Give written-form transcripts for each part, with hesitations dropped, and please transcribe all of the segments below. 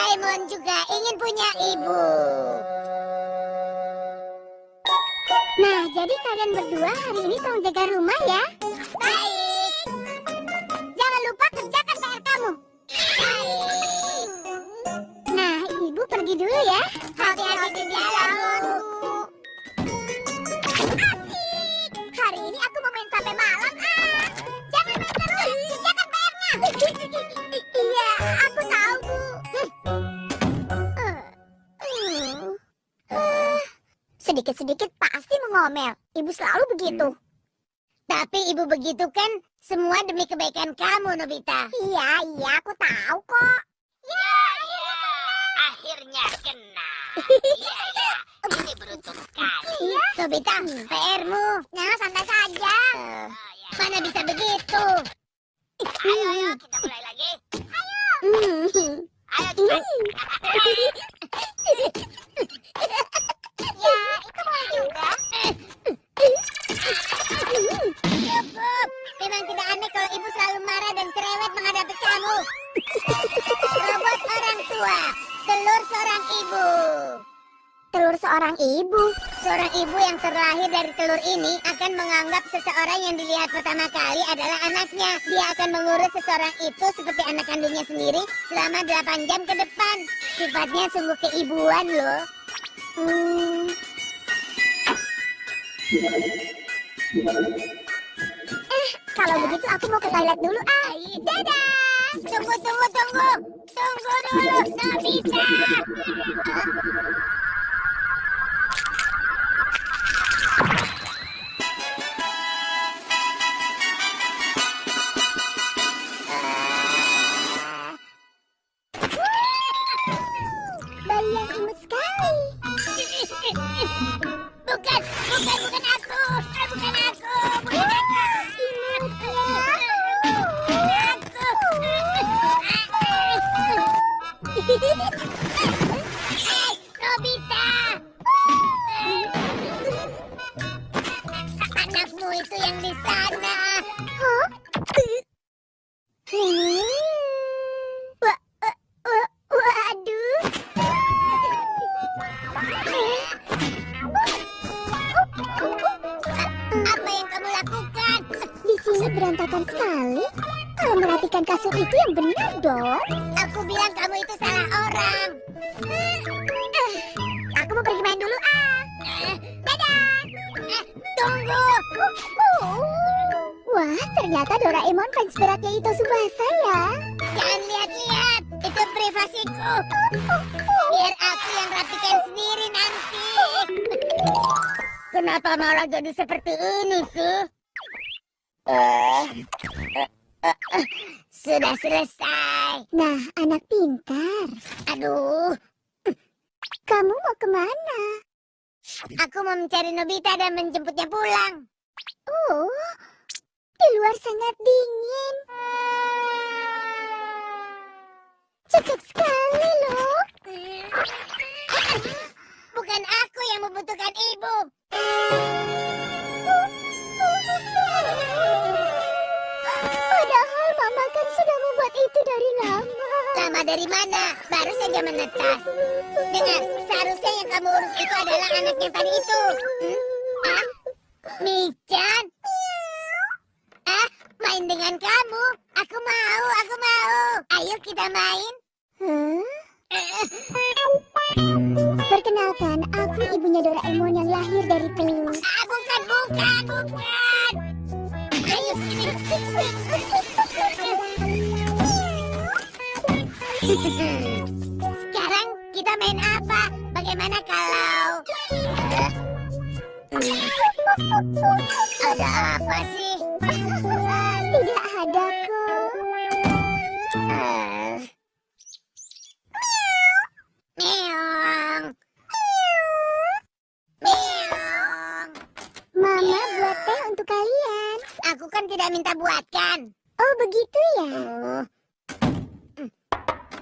Doraemon juga ingin punya ibu. Nah, jadi kalian berdua hari ini tolong jaga rumah ya. Baik. Jangan lupa kerjakan PR kamu. Baik. Nah, ibu pergi dulu ya. Hati-hati di jalan, Bu. Asik. Hari ini aku mau main sampai malam. Jangan main terus. Kerjakan PR-nya. Iya, aku tahu, Bu. Sedikit-sedikit pasti mengomel. Ibu selalu begitu. Tapi ibu begitu kan semua demi kebaikan kamu, Nobita. Iya, aku tahu kok. Ya, akhirnya kena. Ya, ini beruntung sekali. Nobita, PR-mu. Nah, santai saja. Mana bisa begitu? Ayo, kita mulai lagi. Ayo, cepat. Ya, itu boleh juga. Cukup. Memang tidak aneh kalau ibu selalu marah dan cerewet menghadapi kamu. Robot orang tua, telur seorang ibu. Telur seorang ibu. Seorang ibu yang terlahir dari telur ini akan menganggap seseorang yang dilihat pertama kali adalah anaknya. Dia akan mengurus seseorang itu seperti anak kandungnya sendiri selama 8 jam ke depan. Sifatnya sungguh keibuan loh. Kalau begitu aku mau ke toilet dulu. Dadah. Tunggu. Tunggu dulu, Nobita. Bayi yang imut sekali. Bukan aku. Bukan aku. Nobita. Anakmu itu yang di sana. Waduh. Apa yang kamu lakukan? Di sini berantakan sekali. Kalau merapikan kasur itu yang benar dong. Aku bilang kamu itu salah orang. Aku mau pergi main dulu. Dadah. Tunggu. Wah, ternyata Doraemon fans beratnya itu Tsubasa ya. Jangan lihat-lihat. Itu privasiku. Biar aku yang rapikan sendiri nanti. Kenapa malah jadi seperti ini sih? Sudah selesai. Nah, anak pintar. Aduh, Kamu mau kemana? aku mau mencari Nobita dan menjemputnya pulang. Oh, di luar sangat dingin. Cepat sekali loh. Bukan aku yang membutuhkan ibu. Padahal Mama kan sudah membuat itu dari lama. Lama dari mana? Baru saja menetas. Dengar, seharusnya yang kamu urus itu adalah anaknya tadi itu. Michan? Main dengan kamu? Aku mau. Ayo kita main. Perkenalkan, aku ibunya Doraemon yang lahir dari telur. Bukan. Ayo sini. Sekarang kita main apa? Bagaimana kalau... Ada apa sih? Tidak ada kok. Meong. Mama buat teh untuk kalian. Aku kan tidak minta buatkan. Oh, begitu ya?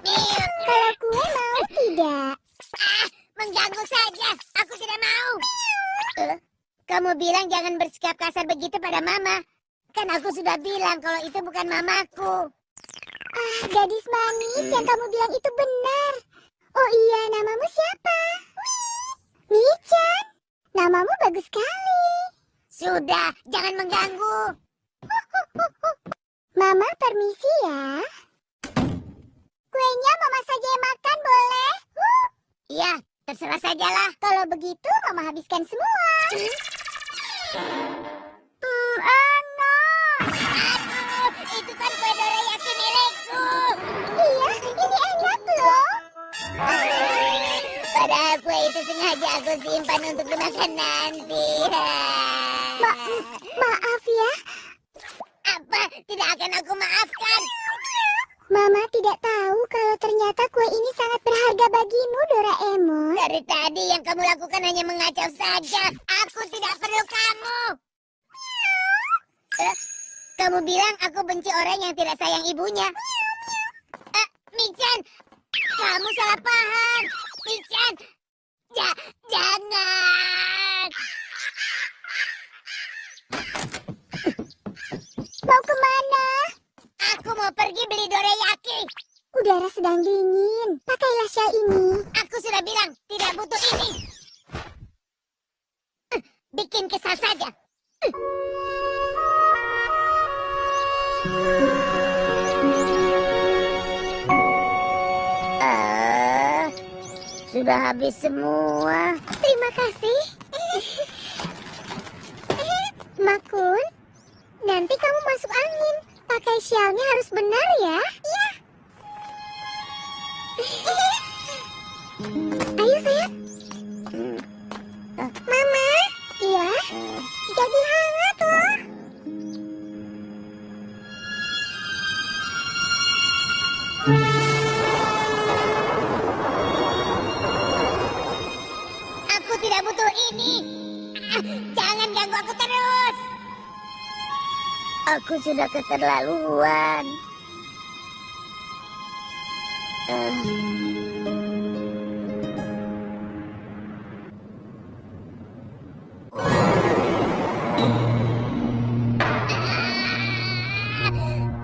Meong. Kalau kue mau tidak? Mengganggu saja. Aku tidak mau. Kamu bilang jangan bersikap kasar begitu pada Mama. Kan aku sudah bilang kalau itu bukan mamaku. Gadis manis, yang kamu bilang itu benar. Oh iya, namamu siapa? Michan, namamu bagus sekali. Sudah, jangan mengganggu. Mama permisi ya. Kuenya Mama saja yang makan boleh? Iya, terserah sajalah. Kalau begitu Mama habiskan semua. Enak. Aduh, itu kan kue dorayaki milikku. Iya, ini enak loh. Padahal kue itu sengaja aku simpan untuk dimakan nanti. Maaf ya. Apa? Tidak akan aku maafkan. Mama tidak tahu kalau ternyata kue ini sangat berharga bagimu, Doraemon. Dari tadi yang kamu lakukan hanya mengacau saja. Aku tidak perlu kamu. Kamu bilang aku benci orang yang tidak sayang ibunya. Michan, kamu salah paham. Michan, jangan. Mau kemana? Aku mau pergi beli dorayaki. Udara sedang dingin. Pakailah syal ini. Aku sudah bilang tidak butuh ini. Bikin kesal saja. Sudah habis semua. Terima kasih. Makun, nanti kamu masuk angin. Pakai syalnya harus benar ya. Iya. Ayo sayang. Mama. Iya. Jadi hangat loh. Aku tidak butuh ini. Jangan ganggu aku terus. Aku sudah keterlaluan.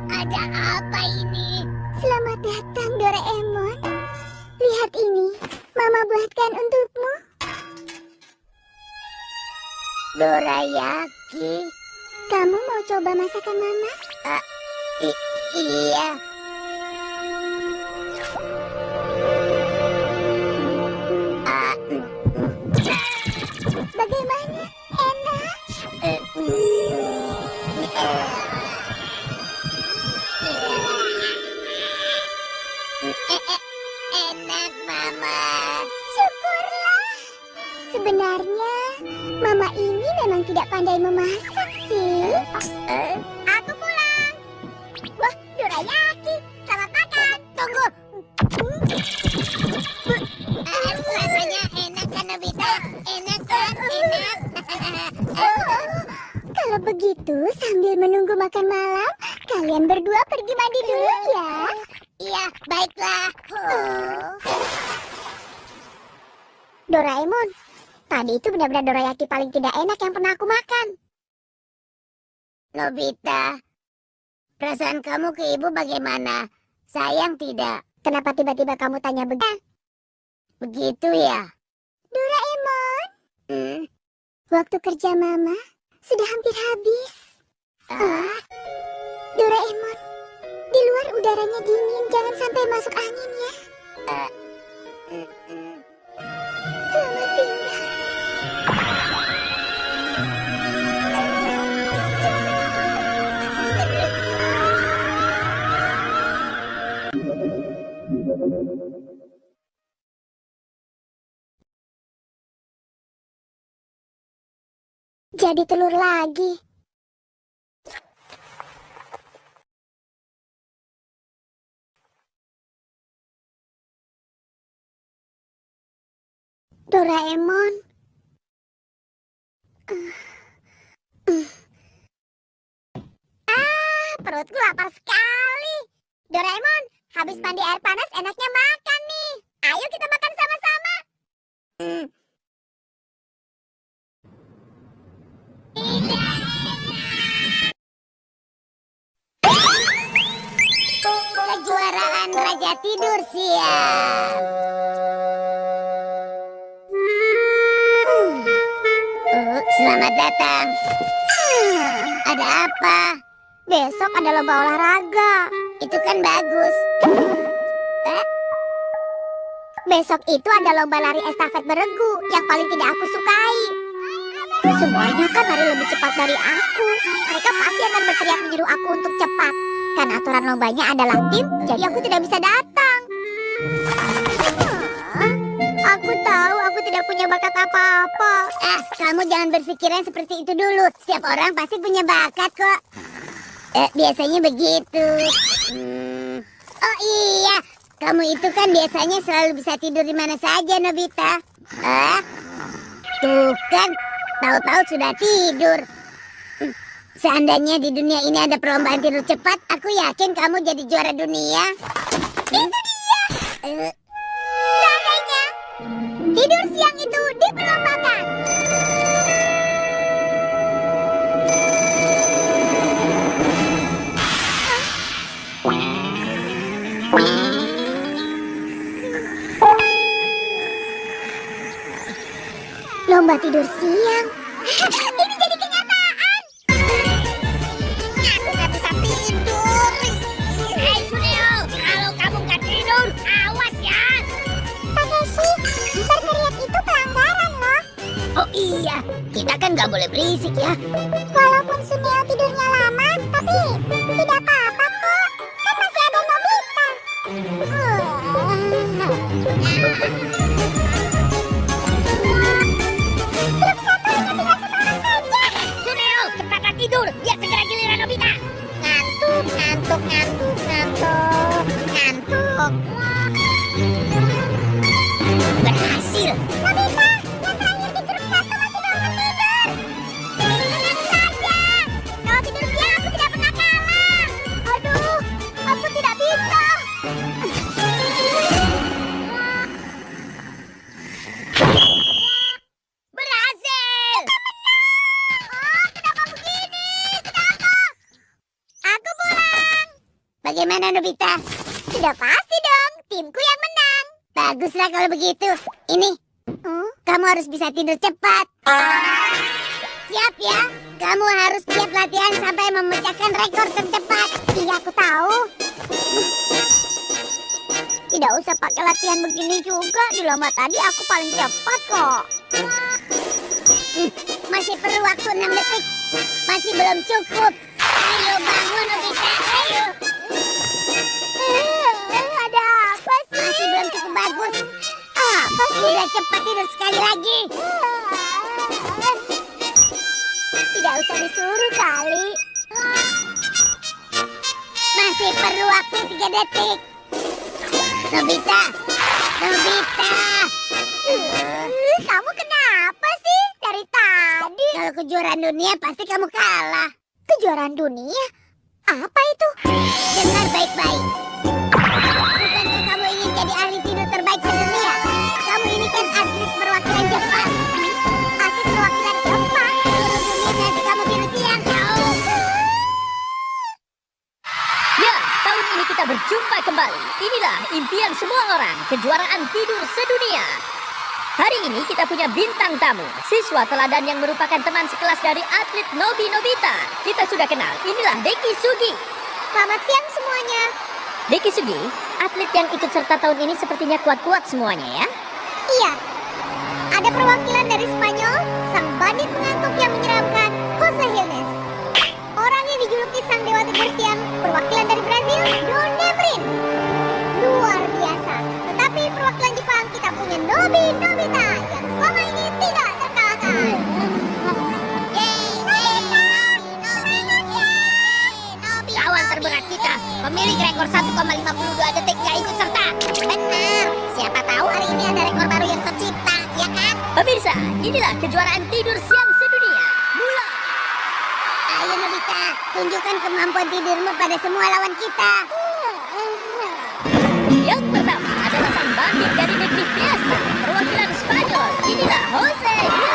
Ada apa ini? Selamat datang, Doraemon. Lihat ini. Mama buatkan untukmu. Dorayaki. Kamu mau coba masakan Mama? Iya. Bagaimana? Enak? Enak, Mama. Syukurlah. Sebenarnya, Mama ini memang tidak pandai memasak sih. Aku pulang. Wah, dorayaki. Selamat makan. Tunggu. Rasanya enak kan, Nobita? Enak kan? Enak. Kalau begitu, sambil menunggu makan malam, kalian berdua pergi mandi dulu ya. Iya, baiklah. Doraemon, tadi itu benar-benar dorayaki paling tidak enak yang pernah aku makan. Nobita, perasaan kamu ke ibu bagaimana? Sayang tidak? Kenapa tiba-tiba kamu tanya begitu? Begitu ya? Doraemon, Hmm? waktu kerja Mama sudah hampir habis. Doraemon, di luar udaranya dingin, jangan sampai masuk angin ya. Selamat tinggal. Jadi telur lagi. Doraemon. Perutku lapar sekali. Doraemon, habis mandi air panas enaknya makan nih. Ayo kita makan sama-sama. Keluar kejuaraan Raja Tidur siap. Selamat datang. Ada apa? Besok ada lomba olahraga. Itu kan bagus. Besok itu ada lomba lari estafet beregu yang paling tidak aku sukai. Semuanya kan lari lebih cepat dari aku. Mereka pasti akan berteriak menyuruh aku untuk cepat. Karena aturan lombanya adalah tim, jadi aku tidak bisa datang. Aku tahu aku tidak punya bakat apa-apa. Kamu jangan berpikiran seperti itu dulu. Setiap orang pasti punya bakat kok. Biasanya begitu. Oh iya, kamu itu kan biasanya selalu bisa tidur di mana saja, Nobita. Tuh kan, tahu-tahu sudah tidur. Seandainya di dunia ini ada perlombaan tidur cepat, aku yakin kamu jadi juara dunia. Itu dia. Seandainya tidur siang itu diperlombakan. Lomba tidur siang. Ini jadi kenyataan. Aku nggak bisa tidur. Hei Suneo, kalau kamu nggak tidur, awas ya. Takeshi, berteriak itu pelanggaran loh. Oh iya, kita kan nggak boleh berisik ya. Walaupun Suneo tidurnya lama, tapi tidak apa-apa kok. Kan masih ada Nobita. Truk satu hanya tinggal satu orang saja. Suneo, cepatlah tidur, biar segera giliran Nobita. Ngantuk, ngantuk, ngantuk, ngantuk, ngantuk. Berhasil. Nobita, yang terakhir di grup satu masih bangun tidur. Tenang saja. Kalau tidur siang aku tidak pernah kalah. Aduh, aku tidak bisa. Berhasil. Oh, kenapa begini? Kenapa? Aku pulang. Bagaimana Nobita? Sudah pasti dong, timku yang menang. Baguslah kalau begitu. Ini, kamu harus bisa tidur cepat. Siap ya? Kamu harus siap latihan sampai memecahkan rekor tercepat. Iya, aku tahu. Tidak usah pakai latihan begini juga. Di lomba tadi aku paling cepat kok. Masih perlu waktu 6 detik. Masih belum cukup. Ayo bangun Nobita, ayo. Ada apa sih? Masih belum cukup bagus. Apa sih? Sudah cepat tidur sekali lagi. Tidak usah disuruh kali. Masih perlu waktu 3 detik. Nobita, Nobita. Kamu kenapa sih? Dari tadi. Kalau kejuaraan dunia pasti kamu kalah. Kejuaraan dunia? Apa itu? Dengar baik-baik. Bukankah kamu ingin jadi ahli tidur terbaik sedunia? Kamu ini kan atlet perwakilan Jepang. Atlet perwakilan Jepang. Seluruh dunia nanti kamu tidur siang. Ya, tahun ini kita berjumpa kembali. Inilah impian semua orang, kejuaraan tidur sedunia. Hari ini kita punya bintang tamu, siswa teladan yang merupakan teman sekelas dari atlet Nobi Nobita. Kita sudah kenal, inilah Deki Sugi. Selamat siang semuanya. Deki Sugi, atlet yang ikut serta tahun ini sepertinya kuat-kuat semuanya ya. Iya. Ada perwakilan dari Spanyol, sang bandit mengantuk yang menyeramkan, Jose Hilnes. Orang yang dijuluki sang dewa tidur siang, perwakilan dari Brazil, Don Debrin. Luar biasa. Tetapi perwakilan Jepang kita punya Nobi Nobita yang selama ini tidak terkalahkan. Kawan terberat kita, pemilik rekor 1,52 detik gak ikut serta. Benar, siapa tahu hari ini ada rekor baru yang tercipta, ya kan? Pemirsa, inilah kejuaraan tidur siang sedunia. Mulai. Ayo Nobita, tunjukkan kemampuan tidurmu pada semua lawan kita. Yang pertama adalah sang bandit dari negeri Fiesta, perwakilan Spanyol. Inilah Jose Hilnes.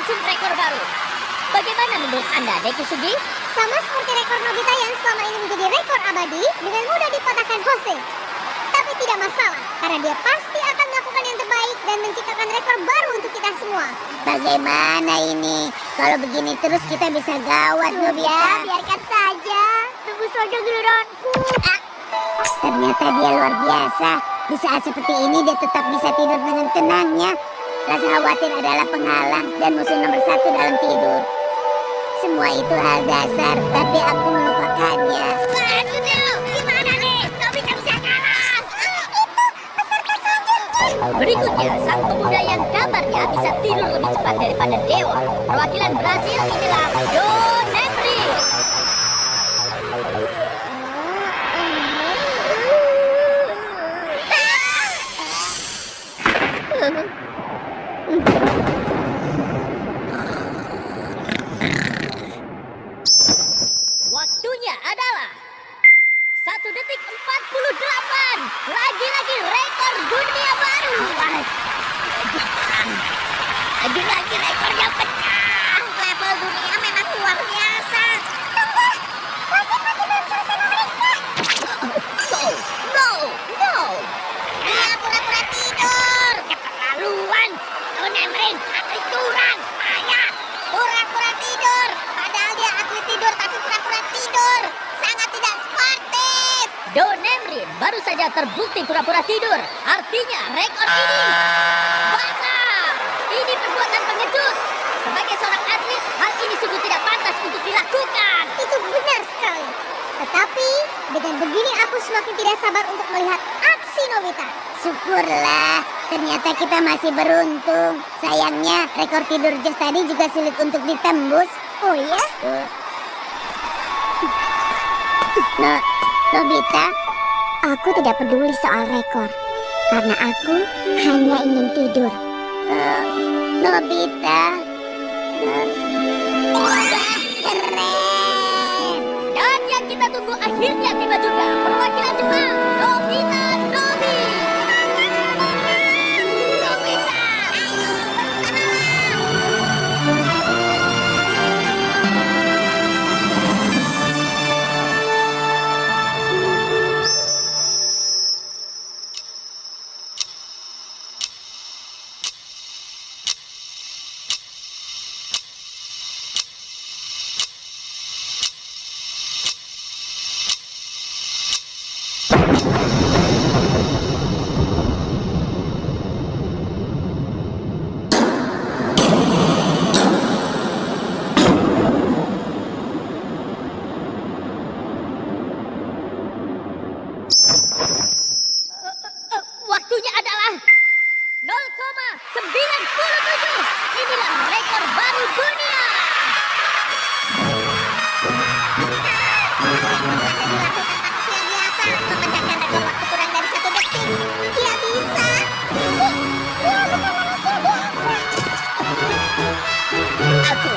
menyusun rekor baru. Bagaimana menurut Anda, Dekusugi? Sama seperti rekor Nobita yang selama ini menjadi rekor abadi, dengan mudah dipatahkan Jose. Tapi tidak masalah, karena dia pasti akan melakukan yang terbaik dan menciptakan rekor baru untuk kita semua. Bagaimana ini? Kalau begini terus kita bisa gawat, Nobita. Ya, biarkan saja. Tunggu saja giliranku. Ternyata dia luar biasa. Di saat seperti ini dia tetap bisa tidur dengan tenangnya. Rasa khawatir adalah penghalang dan musuh nomor 1 dalam tidur. Semua itu hal dasar, tapi aku melupakannya. Waduh, gimana nih? Nobita bisa kalah. Itu peserta selanjutnya. Berikutnya, sang pemuda yang kabarnya bisa tidur lebih cepat daripada dewa. Perwakilan Brasil inilah Don Nemri. Waktunya adalah 1 detik 48. Lagi-lagi rekor dunia baru. Lagi-lagi rekornya pecah. Level dunia memang luar biasa. Tunggu, wasit masih belum selesai memeriksa. No. Dia pura-pura tidur. Keterlaluan. Don Nemri, atlet curang. Ayah. Pura-pura tidur. Padahal dia atlet tidur tapi pura-pura tidur. Sangat tidak sportif. Don Nemri baru saja terbukti pura-pura tidur. Artinya rekor ini batal. Ini perbuatan pengecut. Sebagai seorang atlet, hal ini sungguh tidak pantas untuk dilakukan. Itu benar sekali. Tetapi dengan begini aku semakin tidak sabar untuk melihat aksi Nobita. Syukurlah, ternyata kita masih beruntung. Sayangnya, rekor tidur Jess tadi juga sulit untuk ditembus. Oh ya? Nobita, Aku tidak peduli soal rekor. Karena aku hanya ingin tidur. Nobita. Keren. Dan yang kita tunggu akhirnya tiba juga. Perwakilan Jepang, Nobita Nobi. Waktunya adalah 0,97. Inilah rekor baru dunia. Manusia biasa memecahkan rekor waktu kurang dari 1 detik. Dia bisa. Dia bukan manusia biasa. Aku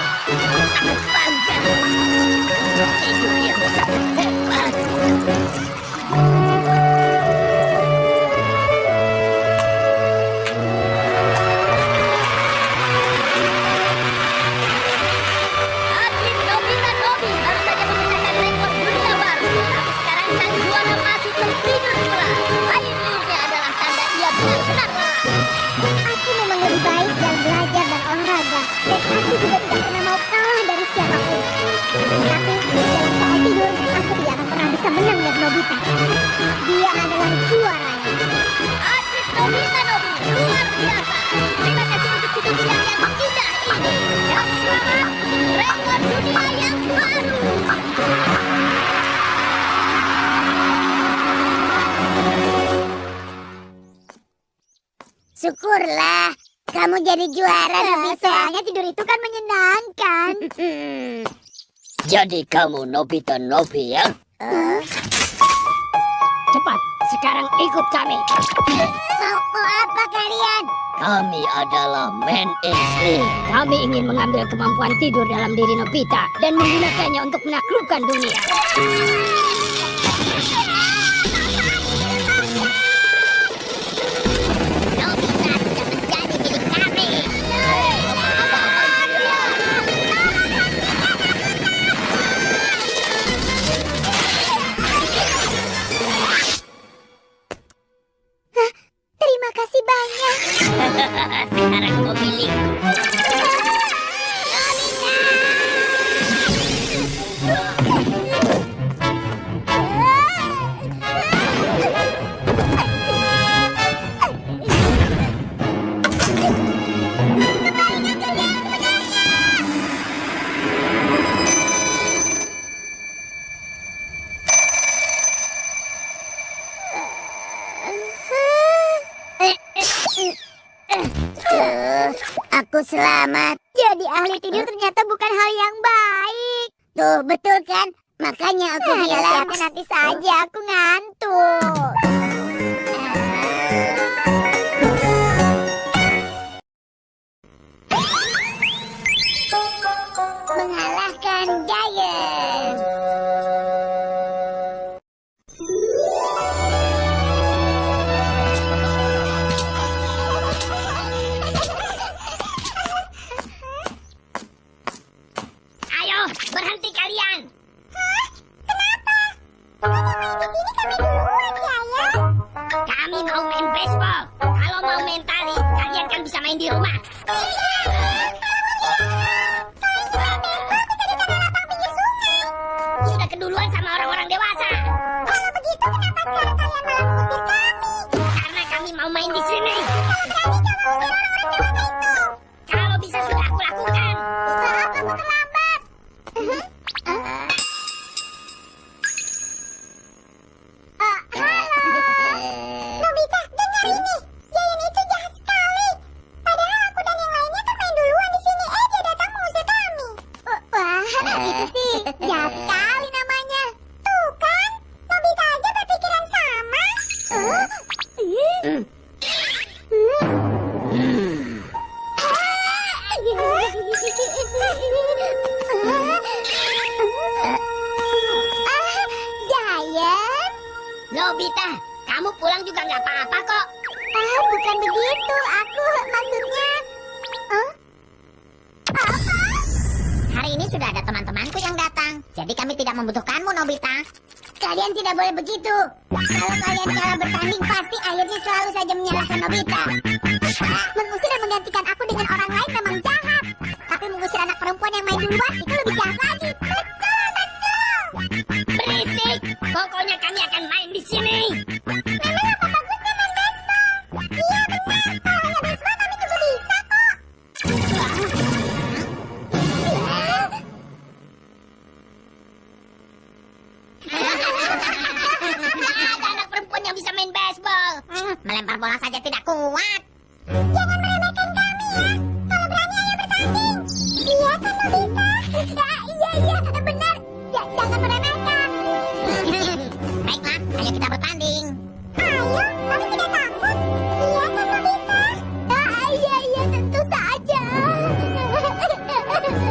sangat bangga. Tidur yang sangat hebat. Atlet Nobita Nobi baru saja memecahkan rekor dunia baru. Tapi sekarang sang juara masih tertidur pulas. Air liurnya adalah tanda ia benar-benar lelah. Aku memang lebih baik dalam belajar dan olahraga. Dan aku juga tidak pernah mau kalah dari siapapun. Tapi dalam soal tidur, aku tidak akan pernah bisa menang dengan Nobita. Dia adalah juaranya. Atlet Nobita Nobi luar biasa. Terima kasih untuk tidur siang yang indah ini. Dan selamat rekor dunia yang baru. Syukurlah, kamu jadi juara, Nobita. Soalnya tidur itu kan menyenangkan. Jadi kamu Nobita Nobi ya? Cepat, sekarang ikut kami. Mau apa kalian? Kami adalah Men in Sleep. Kami ingin mengambil kemampuan tidur dalam diri Nobita dan menggunakannya untuk menaklukkan dunia. Nobita sudah menjadi milik kami. selamat. Jadi ahli tidur ternyata bukan hal yang baik. Tuh, betul kan? Makanya aku bilang. Nanti saja, aku ngantuk. Mengalahkan Giant. Ayo, berhenti kalian. Kami mau main baseball. Kalau mau main tali, kalian kan bisa main di rumah. Sudah keduluan sama orang-orang dewasa. Kalau begitu, kenapa sekarang kalian malah mengusir kami? Karena kami mau main di sini. Berani kamu usir orang-orang dewasa itu? Kalau bisa sudah aku lakukan. Maaf, kamu terlambat. Nobita, dengar ini. Giant itu jahat sekali. Padahal aku dan yang lainnya kan main duluan di sini. Dia datang mengusir kami. Wah, itu sih jahat sekali namanya. Tuh kan, Nobita aja berpikiran sama. Giant? Nobita, kamu pulang juga nggak apa-apa kok. Bukan begitu. Aku maksudnya... Hari ini sudah ada teman-temanku yang datang. Jadi kami tidak membutuhkanmu, Nobita. Kalian tidak boleh begitu. Kalau kalian kalah bertanding, pasti akhirnya selalu saja menyalahkan Nobita. Mengusir dan menggantikan aku dengan orang lain memang jahat. Tapi mengusir anak perempuan yang main duluan itu lebih jahat lagi. Betul, betul. Berisik. Pokoknya kami akan main di sini. Memang apa bagusnya main baseball? Iya benar. Kalau hanya baseball kami juga bisa kok. Nggak ada anak perempuan yang bisa main baseball. Melempar bola saja tidak kuat. Jangan meremehkan kami ya. Kalau berani ayo bertanding. Iya kan Nobita? Iya, benar. Jangan meremehkan. Baiklah, ayo kita bertanding. Ayo, kami tidak takut. Iya kan Nobita? Iya, tentu saja.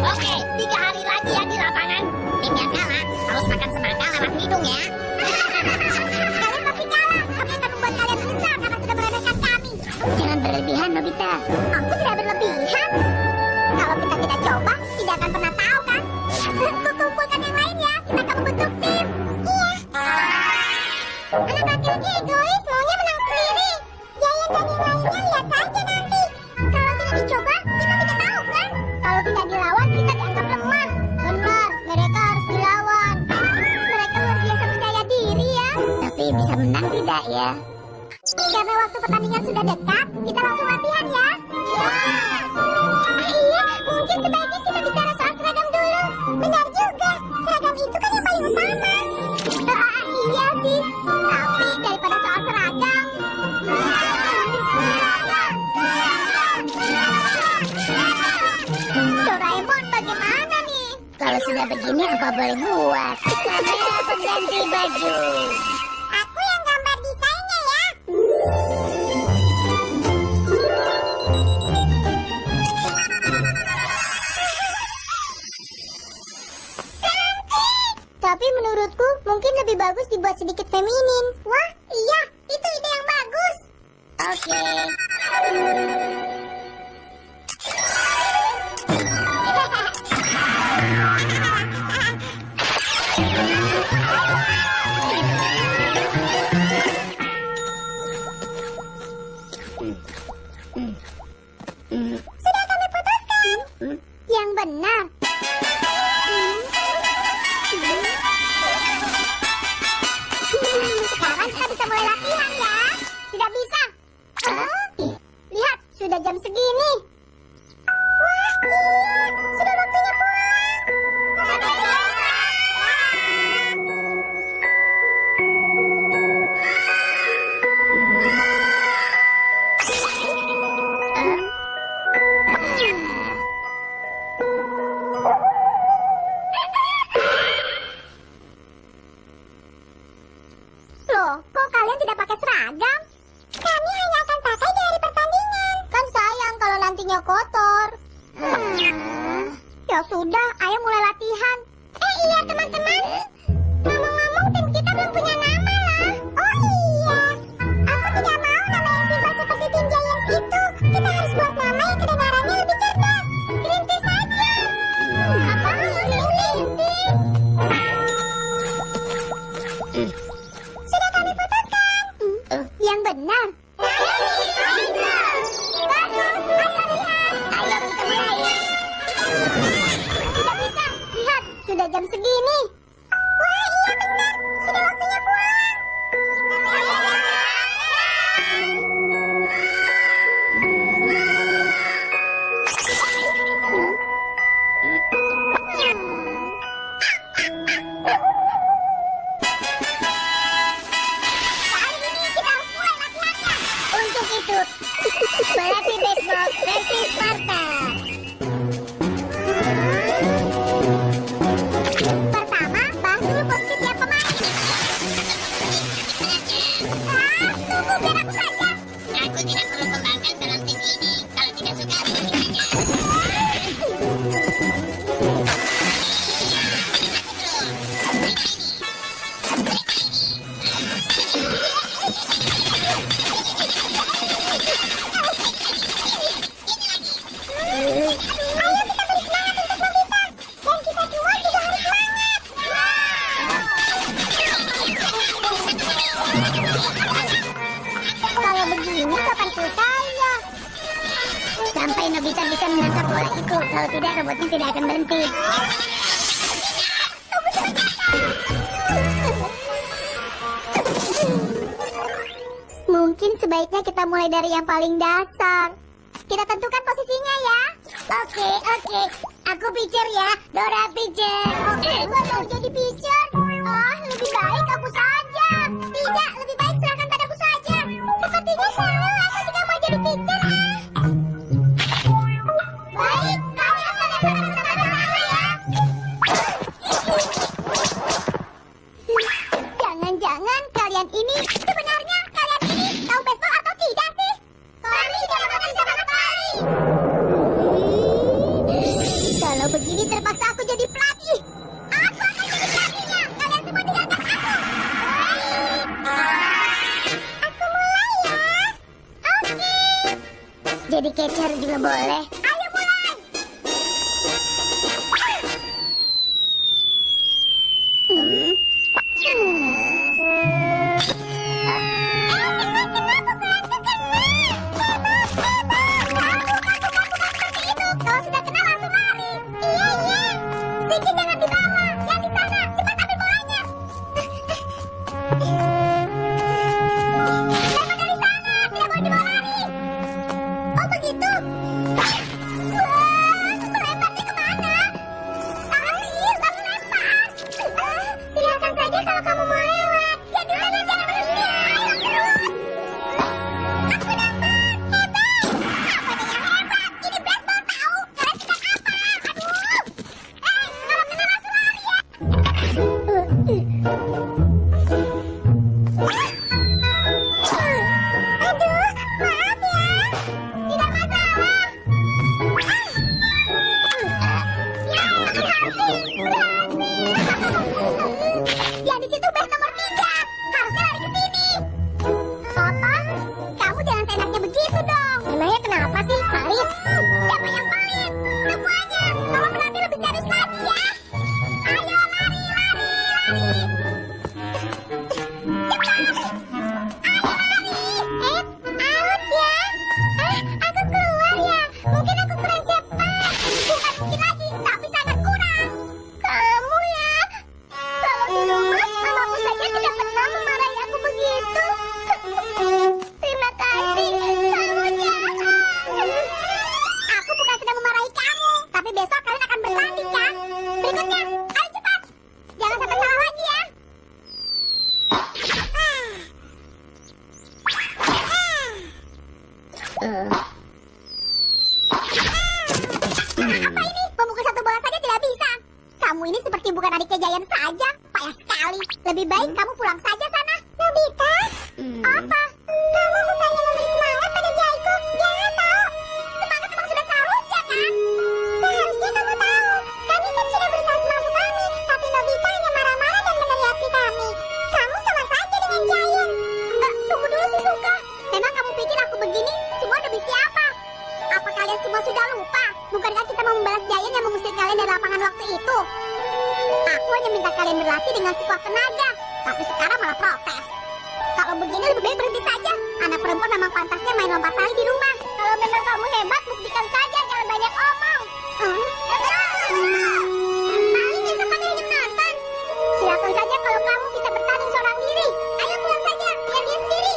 Oke, 3 hari lagi ya di lapangan. Tim yang kalah harus makan semangka lewat hidung ya. Kalian pasti kalah. Kami akan membuat kalian menyesal karena sudah meremehkan kami. Jangan berlebihan, Nobita. Aku tidak berlebihan. Kalau kita tidak coba, tidak akan pernah tahu kan? Kumpulkan yang lain ya. Kita akan membentuk tim. Iya. Anak laki-laki egois, maunya menang sendiri. Giant dan yang lainnya lihat saja nanti. Kalau tidak dicoba, kita tidak tahu kan? Kalau tidak dilawan, kita dianggap lemah. Benar, mereka harus dilawan. Mereka luar biasa percaya diri ya. Tapi bisa menang tidak ya? Karena waktu pertandingan sudah dekat, kita langsung latihan ya. Iya, mungkin sebaiknya kita bicara soal seragam dulu. Benar juga, seragam itu kan yang paling utama. Iya sih, tapi daripada soal seragam. Doraemon bagaimana nih? Kalau sudah begini apa boleh buat? Kamera pengganti baju. Aku yang gambar desainnya ya. Tapi menurutku mungkin lebih bagus dibuat sedikit feminin. Wah, iya, itu ide yang bagus. Oke. Sudah kami putuskan. Yang benar. Sekarang motor. Ya sudah, ayo mulai latihan. Iya teman-teman. Ngomong-ngomong, tim kita belum punya nama lah. Oh iya, aku tidak mau nama yang simpel seperti tim Giants itu. Kita harus buat nama yang kedengarannya lebih cerdas. Rintis saja. Apa rintis? Sudah kami putuskan. Yang benar. Bagus, ayo lihat. Ayo kita mulai. Tidak bisa, lihat, sudah jam segini. Wah iya benar, sudah waktunya pulang. Kali ini kita harus mulai latihannya. Untuk itu, pelatih baseball versi Sparta. Pertama, bahas dulu posisi tiap pemain. Tunggu biar aku saja. Aku tidak perlu kembangkan dalam tim ini. Kalau tidak suka, saja. Ayo kita beri semangat untuk Nobita. Dan kita semua juga harus semangat. Kalau begini kapan selesainya? Sampai Nobita bisa menangkap bola itu. Kalau tidak, robotnya tidak akan berhenti. Mungkin sebaiknya kita mulai dari yang paling dasar. Kita tentukan posisinya ya. Oke. Aku pitcher ya. Dora pitcher. Gua mau jadi pitcher. Lebih baik aku saja. Tidak, lebih baik serahkan padaku saja. Sepertinya salah, aku juga mau jadi pitcher. Baik, kau yang melempar bersama-sama ya. Jangan-jangan kalian ini sebenarnya kalian ini tahu baseball atau tidak sih? Kami tidak mengerti sama sekali. Kalau begini terpaksa aku jadi pelatih. Aku akan jadi pelatihnya. Kalian semua tinggalkan aku. Aku mulai ya. Oke. Jadi catcher juga boleh. Ayo mulai. Kalau sudah kena langsung lari. Iya. Sedikit jangan di bawah. Yang di sana. Cepat ambil bolanya. Lempar dari sana. Tidak boleh dibawa lari. Oh begitu. Wah, melemparnya kemana? Akhir, lalu lempar. Silakan saja kalau kamu mau lewat. Ya di sana jangan berhenti. Ayo terus. Aku dapat. Hebat. Apa yang hebat? Ini baseball tahu. Kalian sedang apa? Aduh. Kalau kena langsung lari ya. Aduh, maaf ya. Tidak masalah. Ya, berhasil. Ya, di situ base nomor 3. Harusnya lari ke sini. Apa? Kamu jangan seenaknya begitu dong. Emangnya kenapa sih, Farid? Siapa yang pelit? Semuanya. Tolong berlatih lebih serius lagi ya. Ayo lari. Out ya. Aku keluar ya. Mungkin aku kurang cepat. Bukan mungkin lagi, tapi sangat kurang. Kamu ya. Kalau di rumah, mamaku saja tidak pernah memarahi aku begitu. Terima kasih. Kamu jahat. Aku bukan sedang memarahi kamu, tapi besok kalian akan bertanding kan? Berikutnya, ayo cepat. Jangan sampai salah lagi ya. Apa ini? Memukul satu bola saja tidak bisa. Kamu ini seperti bukan adiknya Giant saja. Payah sekali. Lebih baik kamu pulang saja sana. Nobita? Apa? Kamu bukannya memberi semangat pada Jaiko? Jangan tahu. Semangat memang sudah seharusnya. Bukankah kita mau membalas Giant yang mengusir kalian dari lapangan waktu itu? Aku hanya minta kalian berlatih dengan sekuat tenaga, tapi sekarang malah protes. Kalau begini lebih baik berhenti saja. Anak perempuan memang pantasnya main lompat tali di rumah. Kalau memang kamu hebat, buktikan saja, jangan banyak omong. Paling besok kami ingin nonton. Silakan saja kalau kamu bisa bertanding seorang diri. Ayo pulang saja, biar dia sendiri.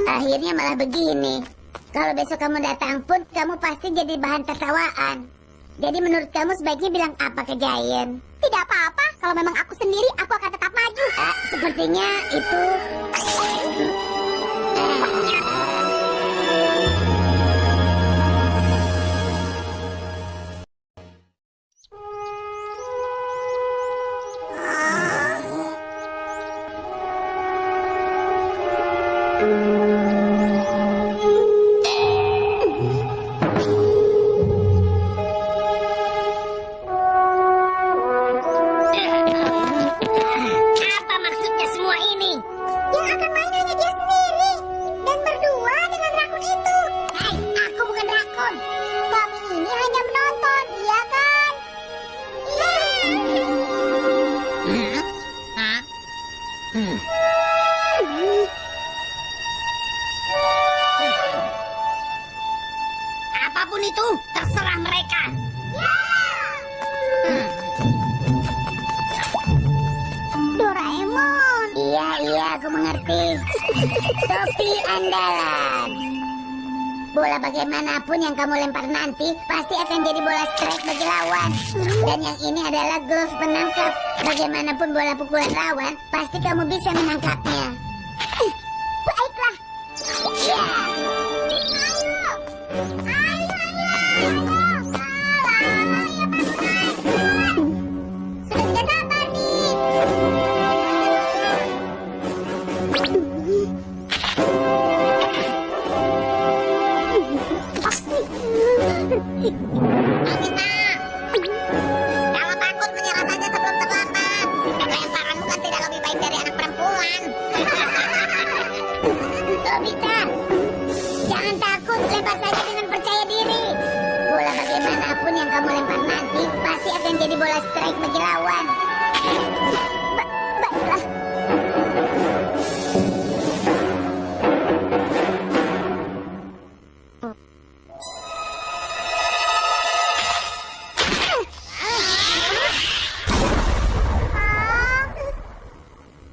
Akhirnya malah begini. Kalau besok kamu datang pun, kamu pasti jadi bahan tertawaan. Jadi menurut kamu sebaiknya bilang apa ke Giant? Tidak apa-apa, kalau memang aku sendiri, aku akan tetap maju. Sepertinya itu... Apa maksudnya semua ini? Yang akan main hanya dia sendiri. Dan berdua dengan rakun itu. Hei, aku bukan rakun. Kami ini hanya menonton, iya kan? Apapun itu, terserah mereka. Doraemon. Iya, aku mengerti. Topi andalan. Bola bagaimanapun yang kamu lempar nanti pasti akan jadi bola strike bagi lawan. Dan yang ini adalah glove penangkap. Bagaimanapun bola pukulan lawan, pasti kamu bisa menangkapnya. Baiklah. Ya. Sudah tidak sabar nih. Nobita, kalau takut menyerah saja sebelum terlambat. Lemparanmu kan tidak lebih baik dari anak perempuan. Nobita, jangan takut, lempar saja dengan percaya diri. Bola bagaimanapun yang kamu lempar nanti pasti akan jadi bola strike bagi lawan. Baiklah.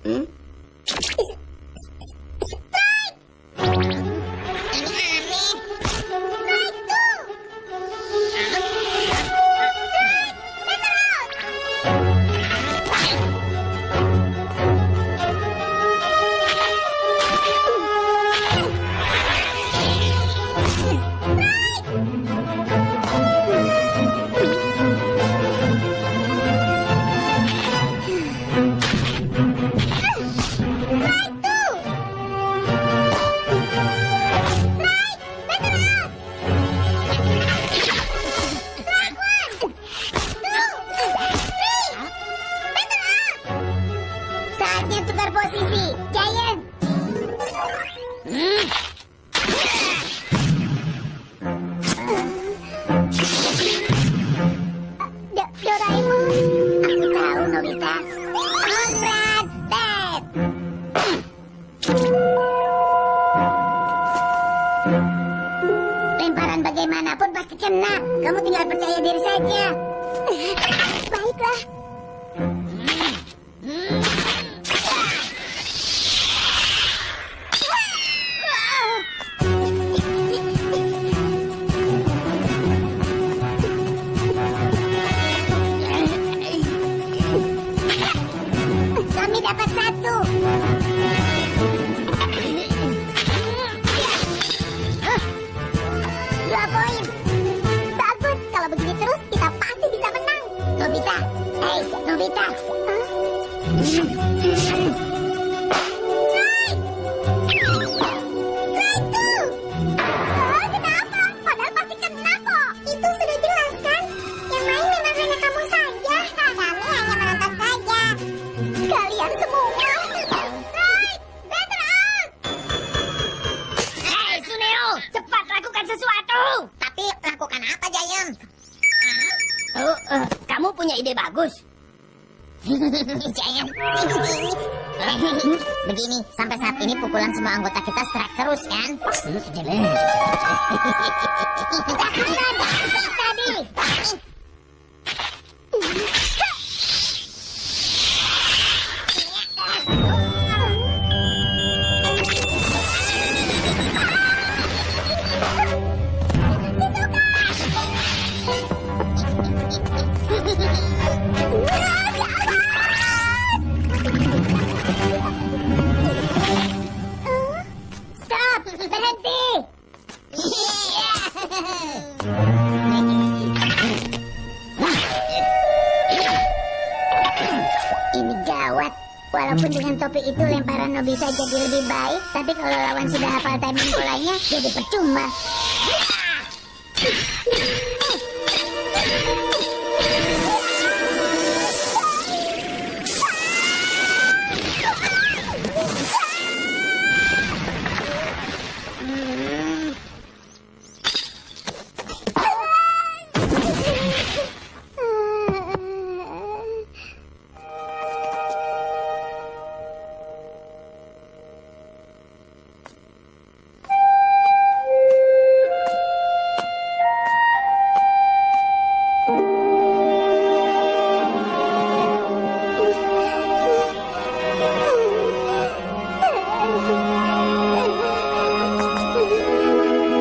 Hmm? Ini aneh. Saatnya tukar posisi, Giant. Doraemon. Aku tahu, Nobita. Berat, Dad. Lemparan bagaimanapun pasti kena. Kamu tinggal percaya diri saja. Baiklah. Kami dapat satu. Dua poin. Bagus. Kalau begini terus, kita pasti bisa menang. Nobita, hei, Nobita. Kenapa? Padahal pasti kena kok. Itu sudah jelas kan? Yang main memang hanya kamu saja. Kami hanya menonton saja. Kalian semua. Right, better out. Hei, Suneo, cepat lakukan sesuatu. Makan apa, Jayem? Oh, kamu punya ide bagus. Jayem, begini, sampai saat ini pukulan semua anggota kita strike terus, kan? Tadi. Stop! Berhenti! Ini gawat. Walaupun dengan topi itu lemparan Nobita jadi lebih baik, tapi kalau lawan sudah hafal timing polanya, jadi percuma.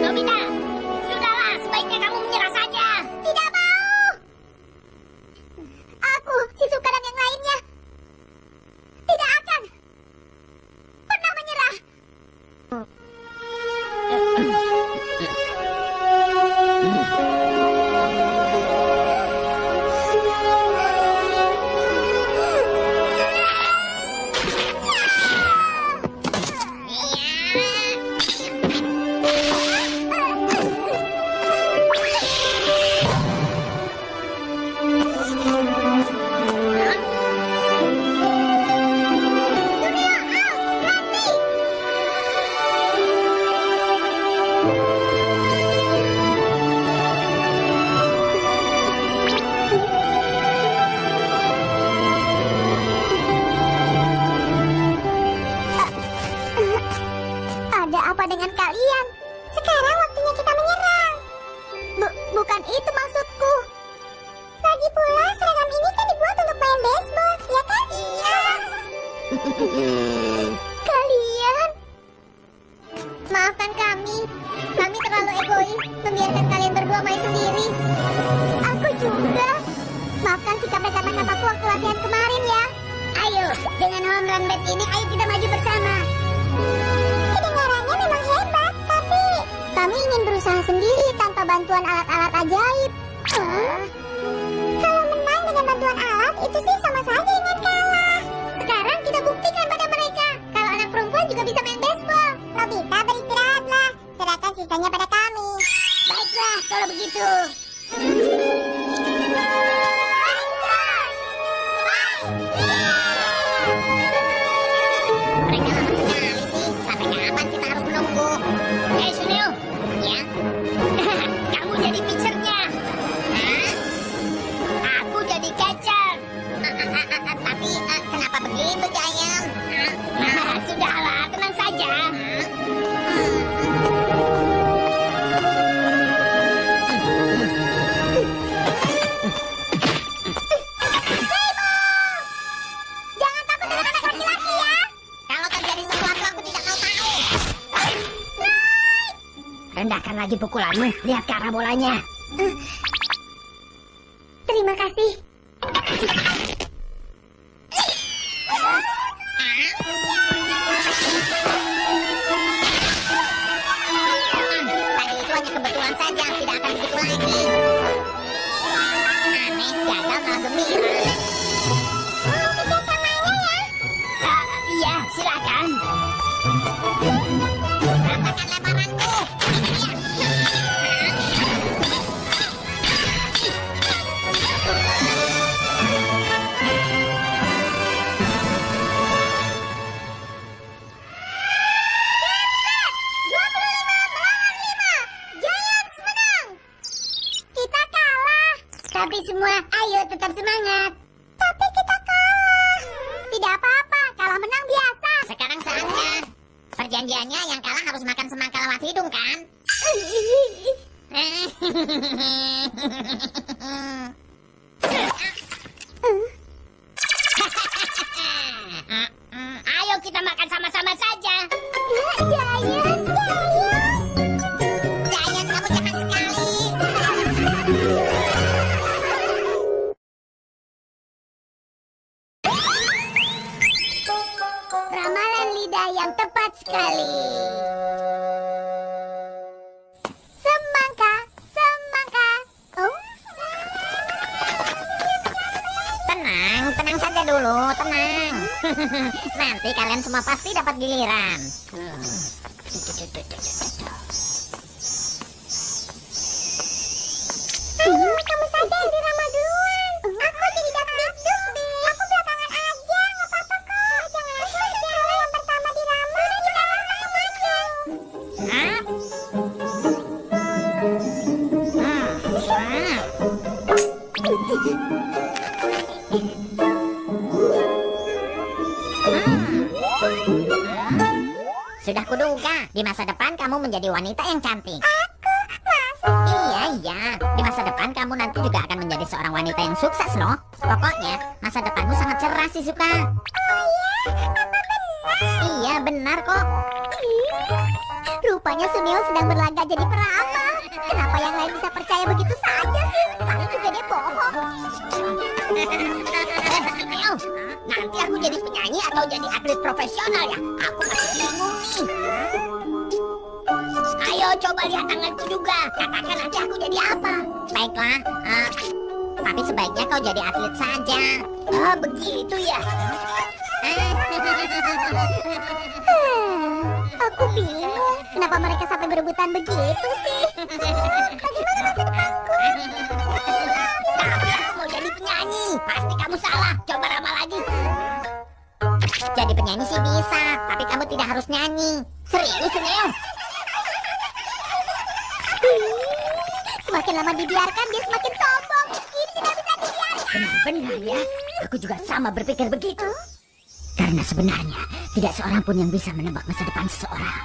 Nobita, sudahlah, sebaiknya kamu menyerah saja. Tidak mau! Aku, Shizuka dan yang lainnya tidak akan pernah menyerah. Ada apa dengan kalian? Sekarang waktunya kita menyerang. Bukan itu maksudku. Lagi pula seragam ini kan dibuat untuk main baseball, ya kan? Iya. Kalian? Maafkan kami. Kami terlalu egois membiarkan kalian berdua main sendiri. Aku juga. Maafkan sikap dan kata-kataku waktu latihan kemarin ya. Ayo, dengan home run bat ini, ayo kita maju bersama. Kedengarannya memang hebat, tapi kami ingin berusaha sendiri tanpa bantuan alat-alat ajaib. Kalau menang dengan bantuan alat, itu sih sama saja dengan kalah. Sekarang kita buktikan pada mereka kalau anak perempuan juga bisa main baseball. Nobita, beristirahatlah. Serahkan sisanya pada kami. Baiklah, kalau begitu. Mereka lama sekali sih. Sampai kapan kita harus menunggu? Suneo, Ya? kamu jadi pitchernya. Hah? Aku jadi catcher. Tapi kenapa begitu, Jayem? Sudahlah, tenang saja. Jangan takut dengan anak laki-laki ya. Kalau terjadi sesuatu, aku tidak mau tahu. Rendahkan lagi pukulanmu. Lihat ke arah bolanya. Terima kasih. Tadi itu hanya kebetulan saja, tidak akan begitu lagi. Aneh, gagal malah gembira. Iya, silakan. Rasakan lemparanku. Tapi semua, ayo tetap semangat. Tapi kita kalah. Tidak apa-apa, kalah menang biasa. Sekarang saatnya. Perjanjiannya yang kalah harus makan semangka lewat hidung, kan? Ayo kita makan sama-sama saja. Giant. Giant, kamu jahat sekali. Ramalan lidah yang tepat sekali. Semangka. Oh, Tenang saja dulu, tenang. Nanti kalian semua pasti dapat giliran. kamu saja yang dirama duluan. Aku jadi dapat duduk deh. Aku belakangan aja, nggak apa-apa kok. Jangan saja yang pertama dirama. Sudah juga lama makan. Hah? Sudah kuduga, di masa depan kamu menjadi wanita yang cantik. Iya. Di masa depan kamu nanti juga akan menjadi seorang wanita yang sukses loh. Pokoknya, masa depanmu sangat cerah sih, Suka. Iya, benar kok. Rupanya Suneo sedang berlagak jadi peramal. Kenapa yang lain bisa percaya begitu saja sih? Kali juga dia bohong. Ayo, nanti aku jadi penyanyi atau jadi atlet profesional ya? Aku masih bingung nih. Ayo coba lihat tanganku juga. Katakan nanti aku jadi apa? Baiklah, tapi sebaiknya kau jadi atlet saja. Oh, begitu ya. Aku bingung. Kenapa mereka sampai berebutan begitu sih? Bagaimana masa depanku? Tapi aku mau jadi penyanyi. Pasti kamu salah. Coba ramal lagi. Jadi penyanyi sih bisa, tapi kamu tidak harus nyanyi. Serius, Neo? Semakin lama dibiarkan, dia semakin sombong. Ini tidak bisa dibiarkan. Benar ya, aku juga sama berpikir begitu. Karena sebenarnya tidak seorang pun yang bisa menebak masa depan seseorang.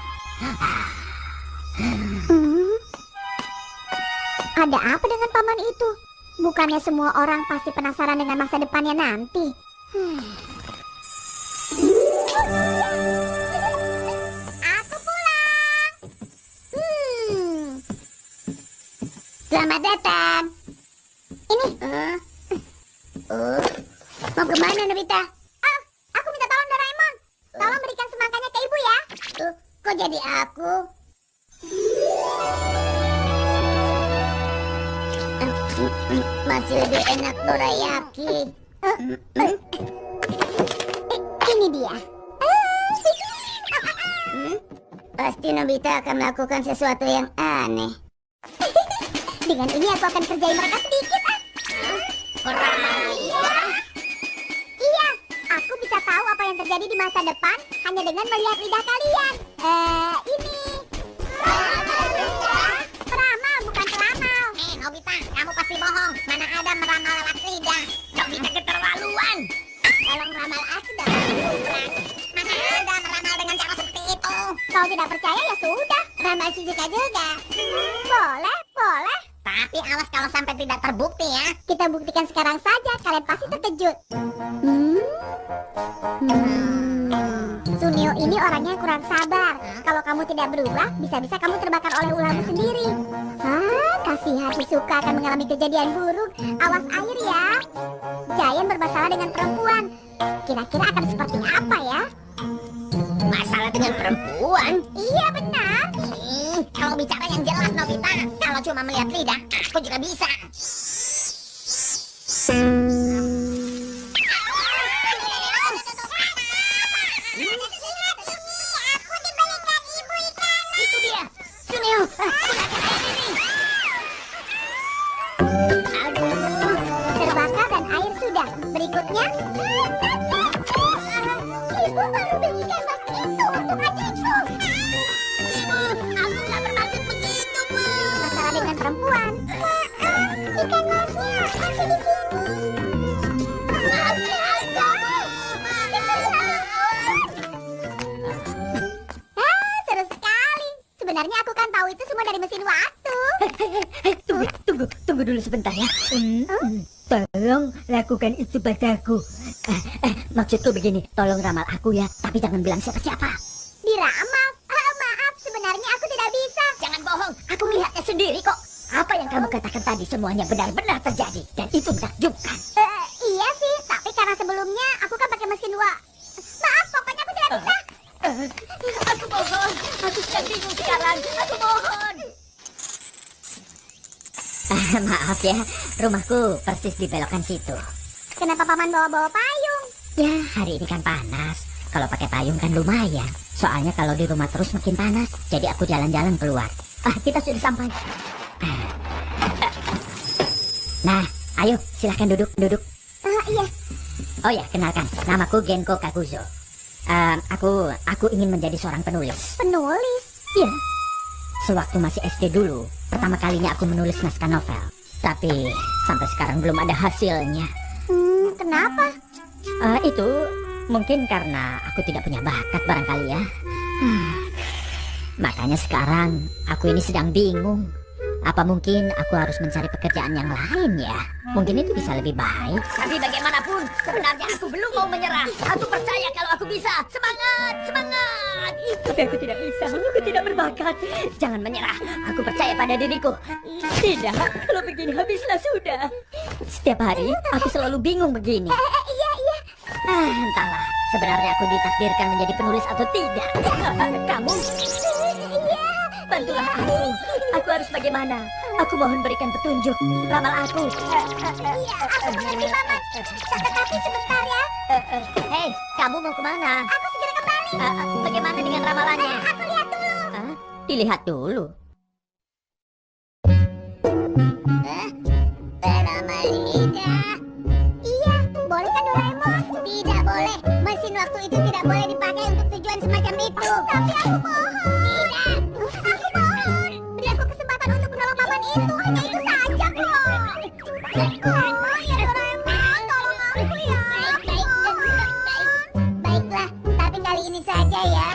Ada apa dengan paman itu? Bukannya semua orang pasti penasaran dengan masa depannya nanti? Aku pulang. Selamat datang. Ini, Mau kemana, Nobita? aku minta tolong Doraemon. Tolong berikan semangkanya ke ibu ya. Kok jadi aku? Masih lebih enak dorayaki. Ini dia. Pasti Nobita akan melakukan sesuatu yang aneh. Dengan ini aku akan kerjain mereka sedikit. Iya, aku bisa tahu apa yang terjadi di masa depan hanya dengan melihat lidah kalian. Ini. Peramal, bukan peramal. Nobita, kamu pasti bohong. Mana ada meramal lewat lidah. Nobita keterlaluan. Tolong ramal aku dong. Mana ada meramal dengan cara seperti itu. Kalau tidak percaya ya sudah. Ramal Shizuka juga. Boleh. Tapi awas kalau sampai tidak terbukti ya. Kita buktikan sekarang saja. Kalian pasti terkejut. Suneo ini orangnya kurang sabar. Kalau kamu tidak berubah, bisa-bisa kamu terbakar oleh ularmu sendiri. Kasihan Shizuka akan mengalami kejadian buruk. Awas air ya. Giant bermasalah dengan perempuan. Kira-kira akan seperti apa ya? Masalah dengan perempuan? Iya benar. Kalau bicara yang jelas, Nobita. Kalau cuma melihat lidah, aku juga bisa. Itu dia, Suneo. Terbakar dan air sudah. Berikutnya. Ibu baru belikan mas itu untuk adikku. Aku nggak bermaksud begitu, Bu. Masalah dengan perempuan. Ikan masnya. Tunggu dulu sebentar ya. Tolong lakukan itu padaku. Maksudku begini, tolong ramal aku ya, tapi jangan bilang siapa-siapa. Diramal? Maaf, sebenarnya aku tidak bisa. Jangan bohong, aku melihatnya sendiri kok. Apa yang kamu katakan tadi semuanya benar-benar terjadi. Dan itu menakjubkan. Iya sih, tapi karena sebelumnya aku kan pakai mesin uap. Maaf, pokoknya aku tidak bisa. Aku mohon, aku sedang bingung sekarang. Aku mohon. Maaf ya, rumahku persis di belokan situ. Kenapa paman bawa-bawa payung? Ya, hari ini kan panas. Kalau pakai payung kan lumayan. Soalnya kalau di rumah terus makin panas. Jadi aku jalan-jalan keluar. Kita sudah sampai. Nah, ayo silahkan duduk. Iya. Oh ya, kenalkan. Namaku Genko Kakuzo. Aku ingin menjadi seorang penulis. Penulis? Iya. Sewaktu masih SD dulu, pertama kalinya aku menulis naskah novel. Tapi sampai sekarang belum ada hasilnya. Kenapa? Itu mungkin karena aku tidak punya bakat barangkali ya. Makanya sekarang aku ini sedang bingung. Apa mungkin aku harus mencari pekerjaan yang lain ya? Mungkin itu bisa lebih baik. Tapi bagaimanapun, sebenarnya aku belum mau menyerah. Aku percaya kalau aku bisa. Semangat, semangat. Tapi aku tidak bisa. Aku tidak berbakat. Jangan menyerah. Aku percaya pada diriku. Tidak, kalau begini habislah sudah. Setiap hari aku selalu bingung begini. Iya. Entahlah. Sebenarnya aku ditakdirkan menjadi penulis atau tidak. Kamu? Iya. Bantulah aku. Aku harus bagaimana? Aku mohon berikan petunjuk. Ramal aku. Iya, aku mengerti paman. Tetapi sebentar ya. Hei, kamu mau kemana? Aku segera kembali. Bagaimana dengan ramalannya? Aku lihat dulu. Dilihat dulu. Peramal lidah. Iya, boleh kan Doraemon? Tidak boleh. Mesin waktu itu tidak boleh dipakai untuk tujuan semacam itu. Tapi aku mohon. Tidak. Aku mohon. Beri aku kesempatan untuk menolong paman itu. Hanya itu saja kok. Oh ya Doraemon, tolong aku ya. Baiklah, tapi kali ini saja ya.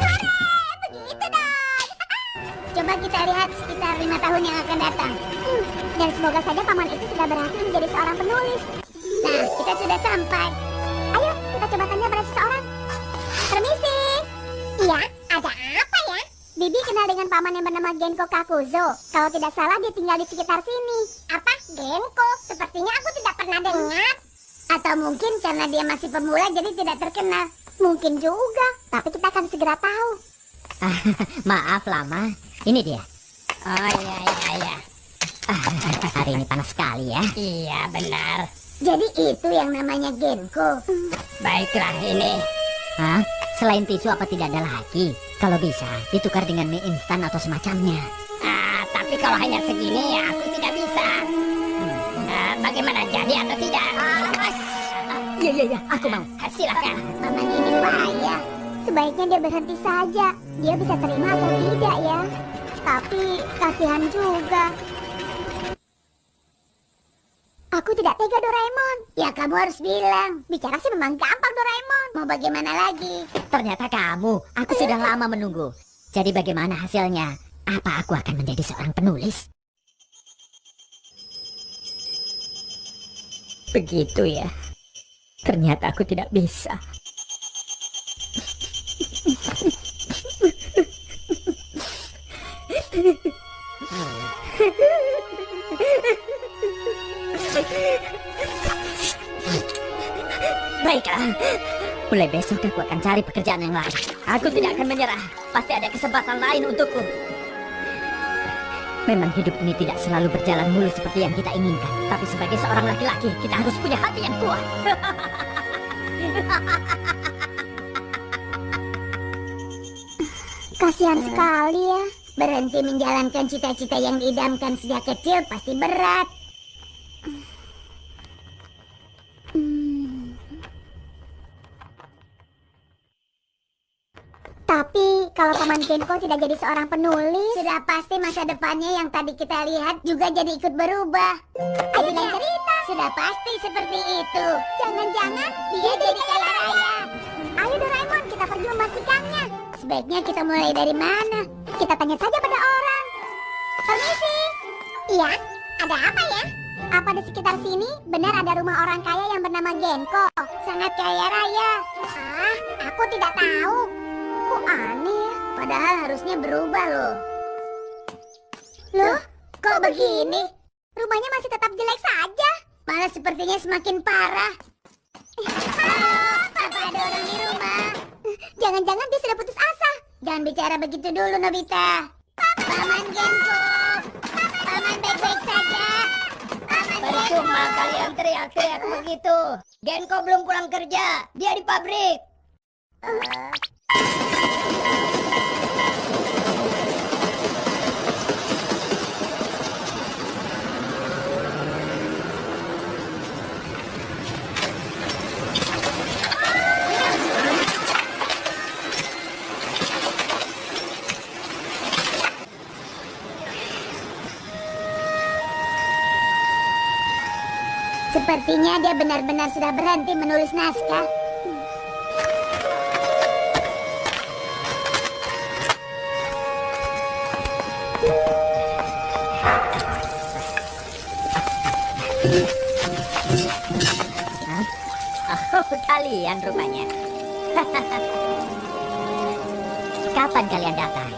Begitu dah. Coba kita lihat sekitar 5 tahun yang akan datang. Dan semoga saja paman itu sudah berhasil menjadi seorang penulis. Nah, kita sudah sampai. Ayo, kita coba tanya pada seseorang. Permisi. Iya, ada apa ya? Bibi kenal dengan paman yang bernama Genko Kakuzo. Kalau tidak salah dia tinggal di sekitar sini. Apa? Genko? Sepertinya aku tidak pernah dengar. Atau mungkin karena dia masih pemula jadi tidak terkenal. Mungkin juga, tapi kita akan segera tahu. Maaf lama. Ini dia. Oh iya. Hari ini panas sekali ya. Iya benar. Jadi itu yang namanya Genko. Baiklah ini. Hah? Selain tisu apa tidak ada lagi? Kalau bisa, ditukar dengan mie instan atau semacamnya. Tapi kalau hanya segini ya aku tidak bisa. Bagaimana jadi atau tidak? Iya, aku mau. Silakan. Paman ini payah. Sebaiknya dia berhenti saja. Dia bisa terima atau tidak ya. Tapi kasihan juga. Aku tidak tega Doraemon. Ya kamu harus bilang. Bicara sih memang gampang Doraemon. Mau bagaimana lagi? Ternyata kamu. Aku sudah lama menunggu. Jadi bagaimana hasilnya? Apa aku akan menjadi seorang penulis? Begitu ya. Ternyata aku tidak bisa. Baiklah, mulai besok aku akan cari pekerjaan yang lain. Aku tidak akan menyerah. Pasti ada kesempatan lain untukku. Memang hidup ini tidak selalu berjalan mulus seperti yang kita inginkan. Tapi sebagai seorang laki-laki, kita harus punya hati yang kuat. Kasihan sekali ya. Berhenti menjalankan cita-cita yang diidamkan sejak kecil pasti berat. Tapi kalau paman Genko tidak jadi seorang penulis, Sudah pasti masa depannya yang tadi kita lihat juga jadi ikut berubah. ayo dan cerita. Sudah pasti seperti itu. Jangan-jangan Dia jadi kaya raya. Ayo Doraemon, kita pergi memastikannya. Sebaiknya kita mulai dari mana? Kita tanya saja pada orang. Permisi. Iya, ada apa ya? Apa di sekitar sini benar ada rumah orang kaya yang bernama Genko? Sangat kaya raya. Ah, aku tidak tahu. Kok aneh? Padahal harusnya berubah loh. Loh, Kok begini? rumahnya masih tetap jelek saja. Malah sepertinya semakin parah. Apa ada orang di rumah? Jangan-jangan dia sudah putus asa. Jangan bicara begitu dulu, Nobita. Paman Genko. Paman baik-baik saja. Paman Percuma kalian teriak-teriak begitu. Genko belum pulang kerja. Dia di pabrik. Sepertinya dia benar-benar sudah berhenti menulis naskah. Oh, kalian rupanya. Kapan kalian datang?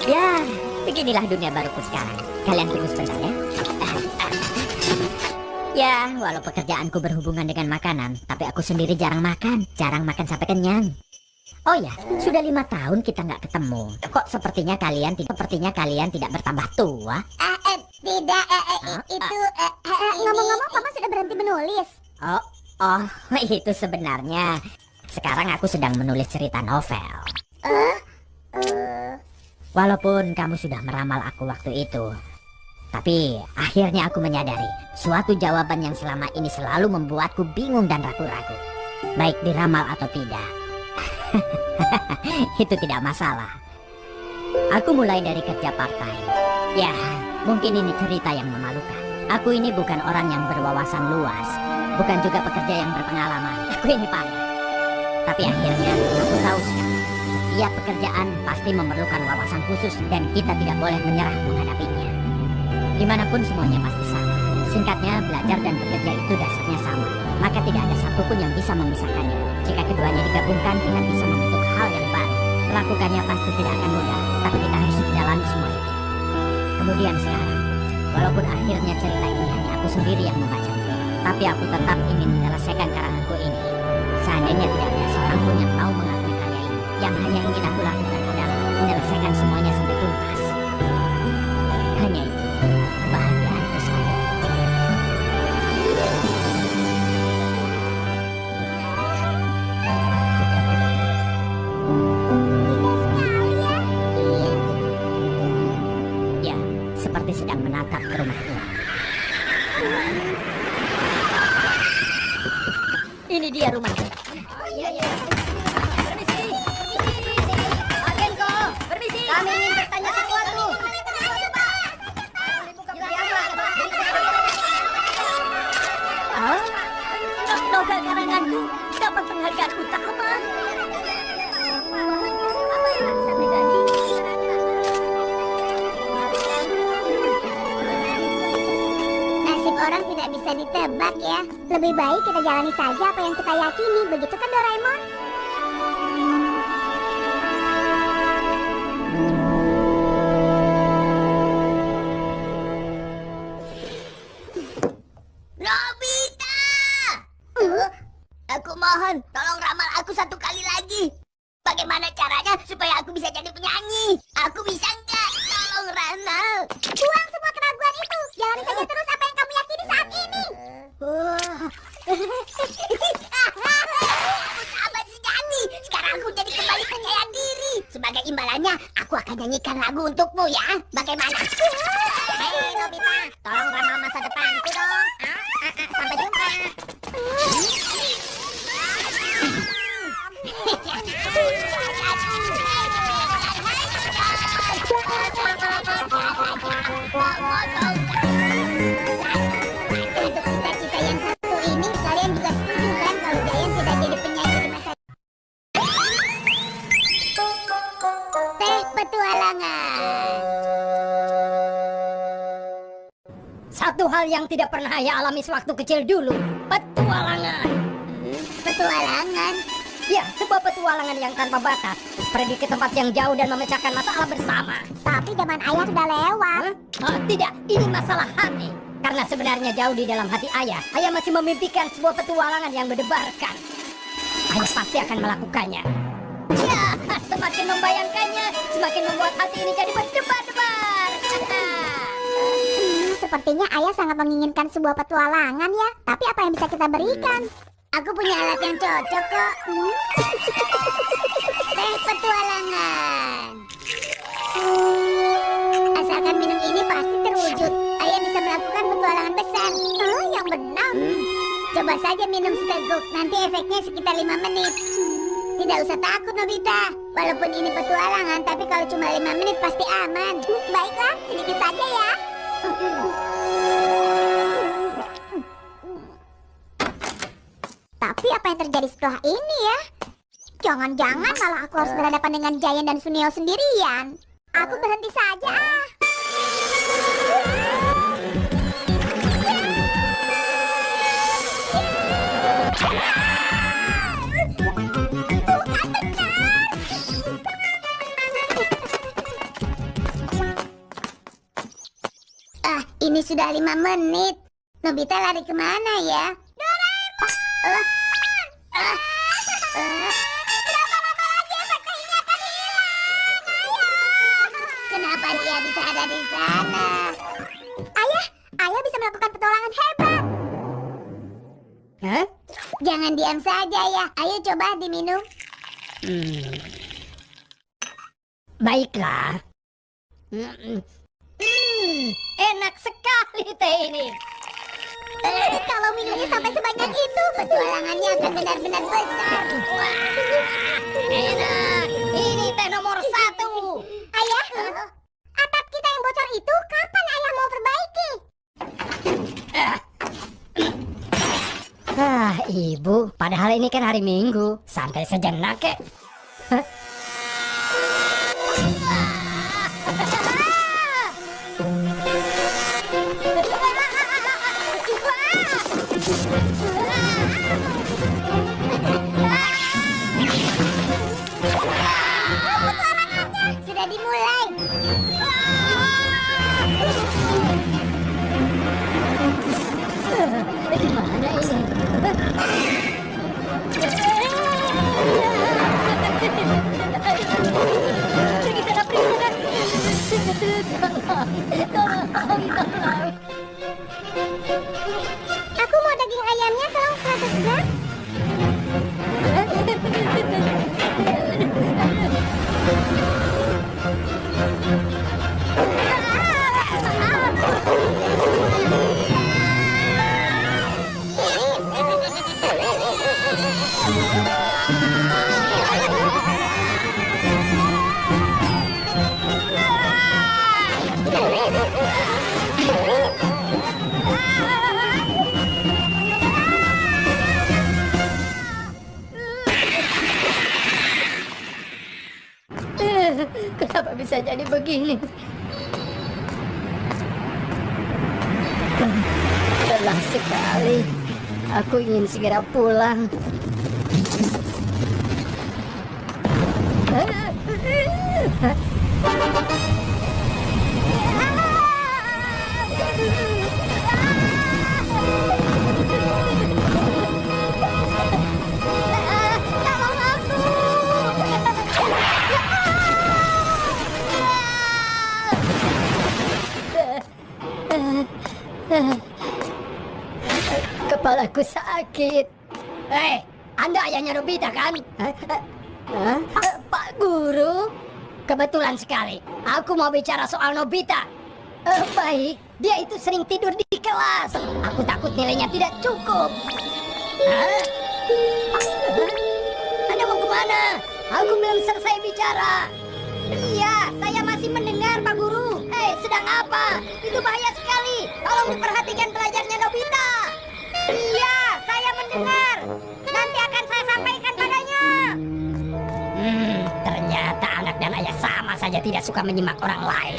Ya, beginilah dunia baruku sekarang. Kalian tunggu sebentar ya. Ya, walau pekerjaanku berhubungan dengan makanan, tapi aku sendiri jarang makan sampai kenyang. Oh ya, sudah 5 tahun kita nggak ketemu. Kok sepertinya kalian tidak bertambah tua? Tidak, itu... Ngomong-ngomong, Papa sudah berhenti menulis. Oh, itu sebenarnya. Sekarang aku sedang menulis cerita novel. Walaupun kamu sudah meramal aku waktu itu, tapi akhirnya aku menyadari suatu jawaban yang selama ini selalu membuatku bingung dan ragu-ragu. Baik diramal atau tidak. Itu tidak masalah. Aku mulai dari kerja part-time. Ya, mungkin ini cerita yang memalukan. Aku ini bukan orang yang berwawasan luas, bukan juga pekerja yang berpengalaman. Aku ini payah. Tapi akhirnya aku tahu sekarang, setiap pekerjaan pasti memerlukan wawasan khusus dan kita tidak boleh menyerah menghadapinya. Dimanapun semuanya pasti sama. Singkatnya, belajar dan bekerja itu dasarnya sama. Maka tidak ada satupun yang bisa memisahkannya. Jika keduanya digabungkan, kita bisa membentuk hal yang baru. Melakukannya pasti tidak akan mudah, tapi kita harus menjalani semua itu. Kemudian sekarang, walaupun akhirnya cerita ini hanya aku sendiri yang membacanya, tapi aku tetap ingin menyelesaikan karanganku ini. Seandainya tidak ada seorang pun yang mau mengakui karya ini, yang hanya ingin aku lakukan adalah menyelesaikan semuanya sampai tuntas. Hanya itu, kebahagiaanku saja. Ya, seperti sedang menatap ke rumah tua. Ini dia rumahnya. Permisi. Genko, permisi. Kami ingin bertanya sesuatu. Novel karanganku dapat penghargaan utama. Apa yang bisa terjadi? Nasib orang tidak bisa ditebak ya. Lebih baik kita jalani saja apa yang kita yakini. Begitu kan, Doraemon? Nobita! Aku mohon, tolong ramal aku satu kali lagi. Bagaimana caranya supaya aku bisa jadi penyanyi? Aku bisa nggak? Tolong ramal. Buang semua keraguan itu. Jalani saja terus apa yang kamu yakini saat ini. Aku sahabat sejati. Sekarang aku jadi kembali percaya diri. Sebagai imbalannya, aku akan nyanyikan lagu untukmu ya. Bagaimana? Hei Nobita, tolong ramal masa depanku dong. Sampai jumpa. Untuk cita-cita yang satu ini, kalian juga setuju kan kalau Giant tidak jadi penyanyi di masa Teh petualangan. yang tidak pernah ayah alami sewaktu kecil dulu. Petualangan. Petualangan? Ya, sebuah petualangan yang tanpa batas. Pergi ke tempat yang jauh dan memecahkan masalah bersama. Tapi zaman ayah sudah lewat. Oh, tidak, ini masalah hati. Karena sebenarnya jauh di dalam hati ayah masih memimpikan sebuah petualangan yang mendebarkan. Ayah pasti akan melakukannya. Ya, semakin membayangkannya, semakin membuat hati ini jadi berdebar-debar. Sepertinya ayah sangat menginginkan sebuah petualangan ya. Tapi apa yang bisa kita berikan? Aku punya alat yang cocok kok. Teh petualangan. Asalkan minum ini pasti terwujud. Ayah bisa melakukan petualangan besar. Yang benar. Coba saja minum seteguk. Nanti efeknya sekitar 5 menit. Tidak usah takut, Nobita. Walaupun ini petualangan, tapi kalau cuma 5 menit pasti aman. Baiklah, sedikit saja ya. Tapi apa yang terjadi setelah ini ya? Jangan-jangan malah aku harus berhadapan dengan Giant dan Suneo sendirian. Aku berhenti saja ah. Ini sudah 5 menit. Nobita lari kemana ya? Doraemon! Berapa lama lagi efek ingatan hilang? Kenapa dia bisa ada di sana? Ayah bisa melakukan petualangan hebat. Hah? Jangan diam saja ya. Ayo coba diminum. Baiklah. Enak sekali teh ini. Kalau minumnya sampai sebanyak itu, Petualangannya akan benar-benar besar. Wah, enak. Ini teh nomor 1. Ayah, atap kita yang bocor itu kapan ayah mau perbaiki? Ibu, padahal ini kan hari Minggu. Santai sejenak, kek. Hah? Sudah dimulai. Gimana ini? Pergi sana, pergi sana. Tolong. Aku mau daging ayamnya tolong 100 gram. Kenapa bisa jadi begini? Lelah sekali. Aku ingin segera pulang. Kepalaku sakit. Hei, Anda ayahnya Nobita kan? Pak Guru? Kebetulan sekali. Aku mau bicara soal Nobita. Baik, dia itu sering tidur di kelas. Aku takut nilainya tidak cukup. Anda mau kemana? Aku belum selesai bicara. Iya, saya masih mendengar, Pak Guru. Sedang apa? Itu bahaya sekali. Tolong diperhatikan pelajarnya Nobita. Iya, saya mendengar. Nanti akan saya sampaikan padanya. Ternyata anak dan ayah sama saja tidak suka menyimak orang lain.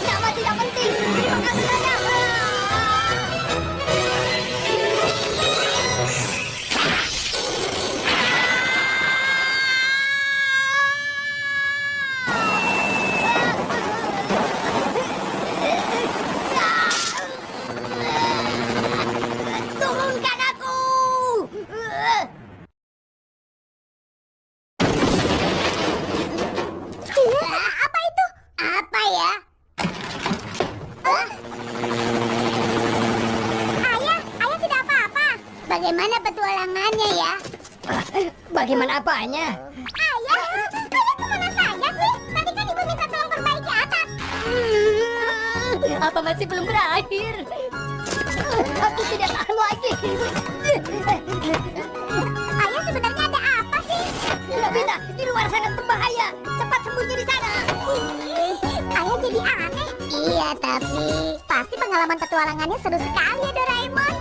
Nama tidak penting. Terima kasih banyak. Turunkan aku! Apa itu? Apa ya? Ayah tidak apa-apa. Bagaimana petualangannya ya? Bagaimana apanya? Ayah kemana saja sih? Tadi kan ibu minta tolong perbaiki atap. Apa masih belum berakhir? Aku tidak tahan lagi. Ayah sebenarnya ada apa sih? Nobita, di luar sangat berbahaya. Cepat sembunyi di sana. Ayah jadi aneh. Iya, tapi Pasti pengalaman petualangannya seru sekali ya Doraemon.